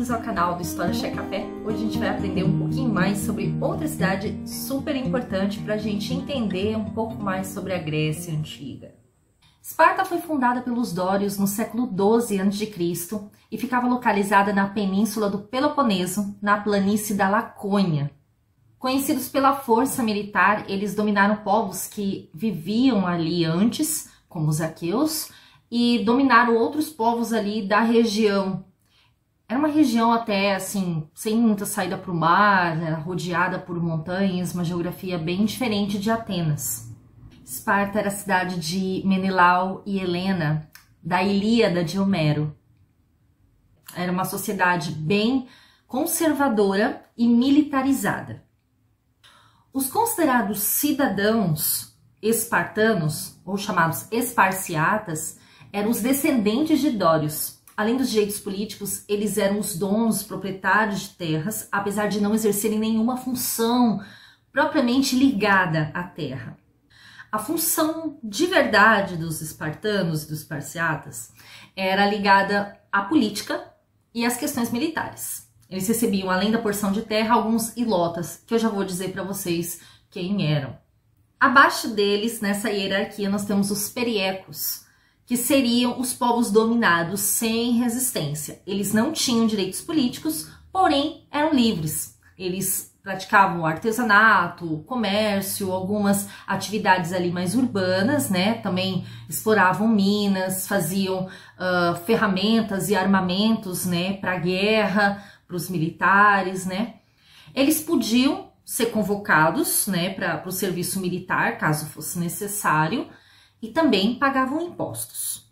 bem-vindos ao canal do História Ché Café. Hoje a gente vai aprender um pouquinho mais sobre outra cidade super importante para a gente entender um pouco mais sobre a Grécia Antiga. Esparta foi fundada pelos dórios no século XII a.C. e ficava localizada na península do Peloponeso, na planície da Lacônia. Conhecidos pela força militar, eles dominaram povos que viviam ali antes, como os aqueus, e dominaram outros povos ali da região. Era uma região até assim, sem muita saída para o mar, era rodeada por montanhas, uma geografia bem diferente de Atenas. Esparta era a cidade de Menelau e Helena, da Ilíada de Homero. Era uma sociedade bem conservadora e militarizada. Os considerados cidadãos espartanos, ou chamados esparciatas, eram os descendentes de dórios. Além dos direitos políticos, eles eram os donos, proprietários de terras, apesar de não exercerem nenhuma função propriamente ligada à terra. A função de verdade dos espartanos e dos esparciatas era ligada à política e às questões militares. Eles recebiam, além da porção de terra, alguns ilotas, que eu já vou dizer para vocês quem eram. Abaixo deles, nessa hierarquia, nós temos os periecos, que seriam os povos dominados sem resistência. Eles não tinham direitos políticos, porém eram livres. Eles praticavam o artesanato, o comércio, algumas atividades ali mais urbanas, né? Também exploravam minas, faziam ferramentas e armamentos, né? Para a guerra, para os militares, né? Eles podiam ser convocados, né? Para o serviço militar, caso fosse necessário, e também pagavam impostos.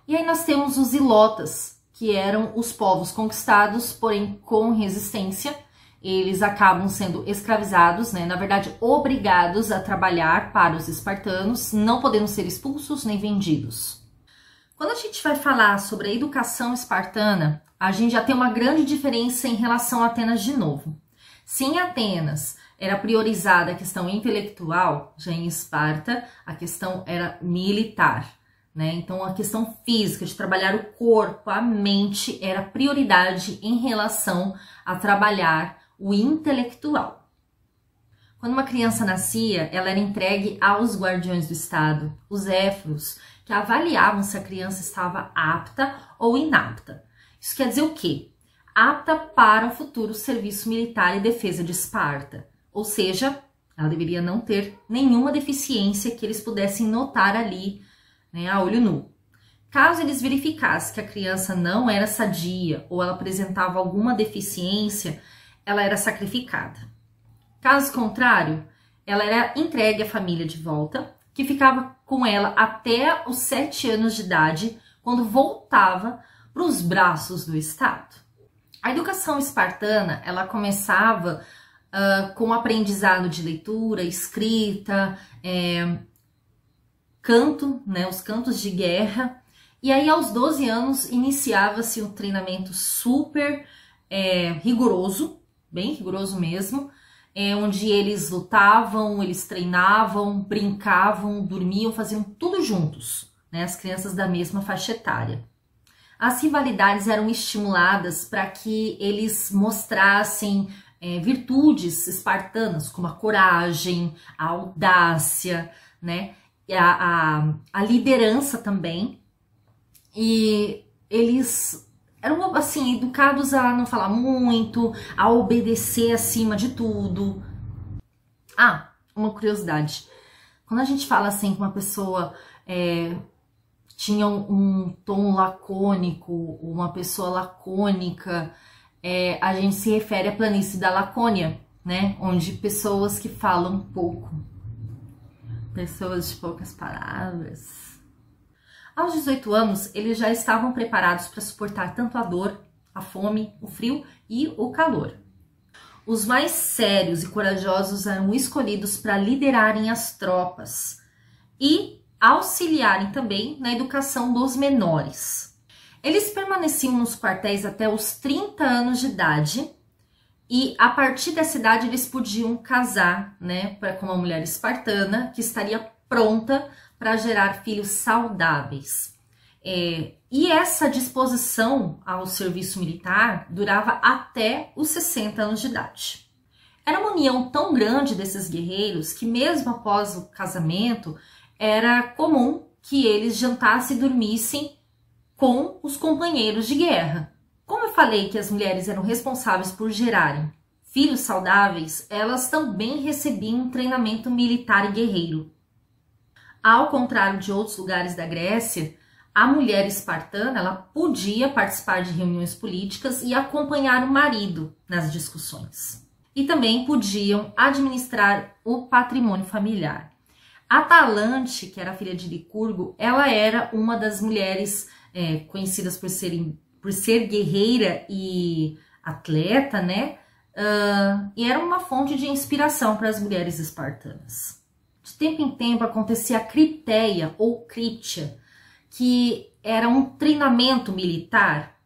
E aí nós temos os ilotas, que eram os povos conquistados, porém com resistência. Eles acabam sendo escravizados, né? Na verdade, obrigados a trabalhar para os espartanos, não podendo ser expulsos nem vendidos. Quando a gente vai falar sobre a educação espartana, a gente já tem uma grande diferença em relação a Atenas de novo. Se em Atenas era priorizada a questão intelectual, já em Esparta a questão era militar, né? Então a questão física, de trabalhar o corpo, a mente, era prioridade em relação a trabalhar o intelectual. Quando uma criança nascia, ela era entregue aos guardiões do Estado, os éforos, que avaliavam se a criança estava apta ou inapta. Isso quer dizer o quê? Apta para o futuro serviço militar e defesa de Esparta. Ou seja, ela deveria não ter nenhuma deficiência que eles pudessem notar ali, né, a olho nu. Caso eles verificassem que a criança não era sadia ou ela apresentava alguma deficiência, ela era sacrificada. Caso contrário, ela era entregue à família de volta, que ficava com ela até os 7 anos de idade, quando voltava para os braços do Estado. A educação espartana, ela começava com o aprendizado de leitura, escrita, canto, né, os cantos de guerra. E aí, aos 12 anos, iniciava-se um treinamento super rigoroso, bem rigoroso mesmo, onde eles lutavam, eles treinavam, brincavam, dormiam, faziam tudo juntos, né, as crianças da mesma faixa etária. As rivalidades eram estimuladas para que eles mostrassem virtudes espartanas, como a coragem, a audácia, né? E a liderança também. E eles eram, assim, educados a não falar muito, a obedecer acima de tudo. Ah, uma curiosidade. Quando a gente fala assim que uma pessoa tinha um tom lacônico, uma pessoa lacônica, a gente se refere à planície da Lacônia, né? Onde pessoas que falam pouco, pessoas de poucas palavras. Aos 18 anos, eles já estavam preparados para suportar tanto a dor, a fome, o frio e o calor. Os mais sérios e corajosos eram escolhidos para liderarem as tropas e auxiliarem também na educação dos menores. Eles permaneciam nos quartéis até os 30 anos de idade e a partir dessa idade eles podiam casar, né, com uma mulher espartana que estaria pronta para gerar filhos saudáveis. E essa disposição ao serviço militar durava até os 60 anos de idade. Era uma união tão grande desses guerreiros que mesmo após o casamento era comum que eles jantassem e dormissem com os companheiros de guerra. Como eu falei que as mulheres eram responsáveis por gerarem filhos saudáveis, elas também recebiam um treinamento militar e guerreiro. Ao contrário de outros lugares da Grécia, a mulher espartana ela podia participar de reuniões políticas e acompanhar o marido nas discussões. E também podiam administrar o patrimônio familiar. A Talante, que era filha de Licurgo, ela era uma das mulheres conhecidas por ser guerreira e atleta, né? E era uma fonte de inspiração para as mulheres espartanas. De tempo em tempo acontecia a cripteia ou criptia, que era um treinamento militar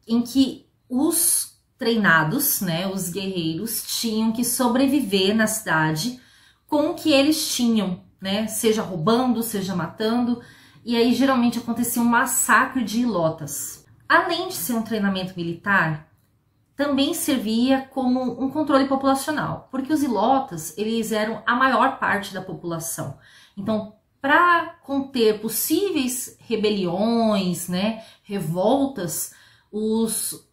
em que os treinados, né, os guerreiros, tinham que sobreviver na cidade com o que eles tinham, né, seja roubando, seja matando, e aí geralmente acontecia um massacre de ilotas. Além de ser um treinamento militar, também servia como um controle populacional, porque os ilotas, eles eram a maior parte da população. Então, para conter possíveis rebeliões, né, revoltas, os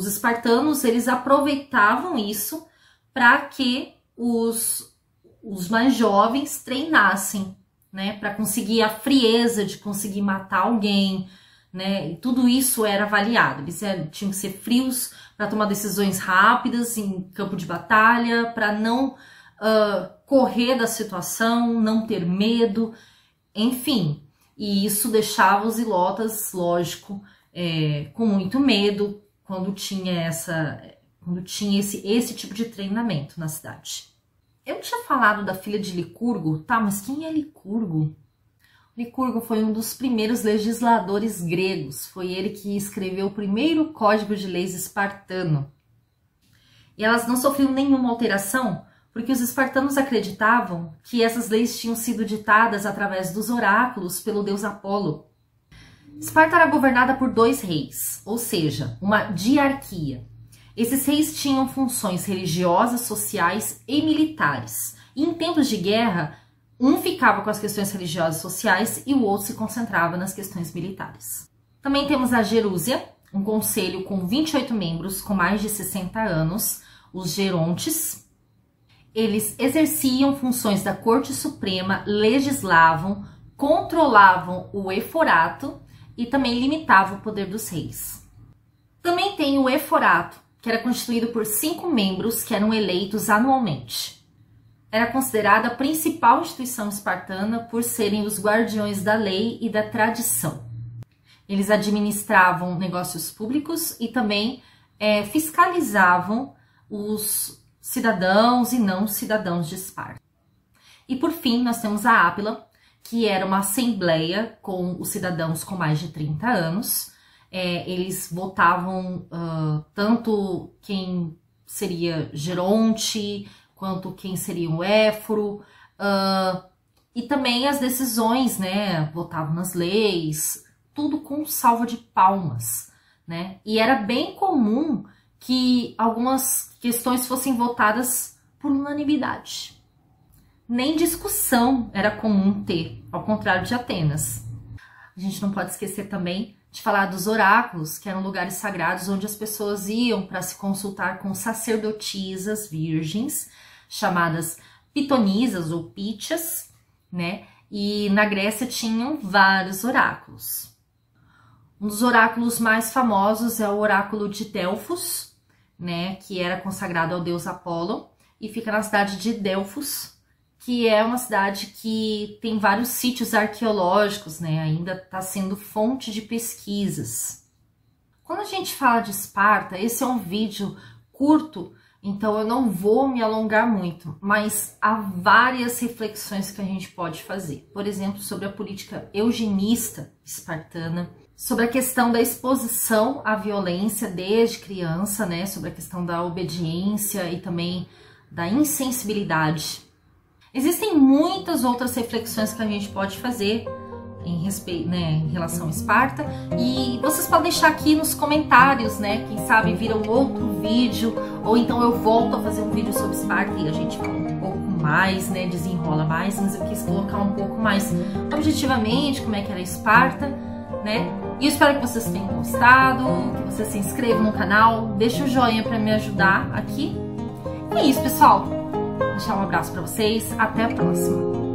espartanos eles aproveitavam isso para que os mais jovens treinassem, né, para conseguir a frieza de conseguir matar alguém, né, e tudo isso era avaliado. Eles tinham que ser frios para tomar decisões rápidas em campo de batalha, para não correr da situação, não ter medo, enfim. E isso deixava os ilotas, lógico, com muito medo quando tinha esse tipo de treinamento na cidade. Eu tinha falado da filha de Licurgo, tá, mas quem é Licurgo? Licurgo foi um dos primeiros legisladores gregos, foi ele que escreveu o primeiro código de leis espartano. E elas não sofriam nenhuma alteração, porque os espartanos acreditavam que essas leis tinham sido ditadas através dos oráculos pelo deus Apolo. Esparta era governada por 2 reis, ou seja, uma diarquia. Esses reis tinham funções religiosas, sociais e militares. E em tempos de guerra, um ficava com as questões religiosas e sociais e o outro se concentrava nas questões militares. Também temos a Gerúsia, um conselho com 28 membros com mais de 60 anos, os gerontes. Eles exerciam funções da Corte Suprema, legislavam, controlavam o eforato e também limitavam o poder dos reis. Também tem o eforato, que era constituído por 5 membros que eram eleitos anualmente. Era considerada a principal instituição espartana por serem os guardiões da lei e da tradição. Eles administravam negócios públicos e também fiscalizavam os cidadãos e não cidadãos de Esparta. E por fim, nós temos a Ápila, que era uma assembleia com os cidadãos com mais de 30 anos. Eles votavam tanto quem seria geronte, quanto quem seria o éforo, e também as decisões, né, votavam nas leis, tudo com salva de palmas, né, e era bem comum que algumas questões fossem votadas por unanimidade. Nem discussão era comum ter, ao contrário de Atenas. A gente não pode esquecer também de falar dos oráculos, que eram lugares sagrados onde as pessoas iam para se consultar com sacerdotisas virgens, chamadas pitonisas ou pítias, né? E na Grécia tinham vários oráculos. Um dos oráculos mais famosos é o oráculo de Delfos, né? Que era consagrado ao deus Apolo e fica na cidade de Delfos, que é uma cidade que tem vários sítios arqueológicos, né? Ainda está sendo fonte de pesquisas. Quando a gente fala de Esparta, esse é um vídeo curto, então eu não vou me alongar muito, mas há várias reflexões que a gente pode fazer. Por exemplo, sobre a política eugenista espartana, sobre a questão da exposição à violência desde criança, né? Sobre a questão da obediência e também da insensibilidade. Existem muitas outras reflexões que a gente pode fazer em respeito, né, em relação a Esparta. E vocês podem deixar aqui nos comentários, né, quem sabe vira um outro vídeo, ou então eu volto a fazer um vídeo sobre Esparta e a gente fala um pouco mais, né, desenrola mais, mas eu quis colocar um pouco mais objetivamente como é que era Esparta, né? E eu espero que vocês tenham gostado, que vocês se inscrevam no canal, deixa o joinha para me ajudar aqui. E é isso, pessoal. Vou deixar um abraço para vocês, até a próxima.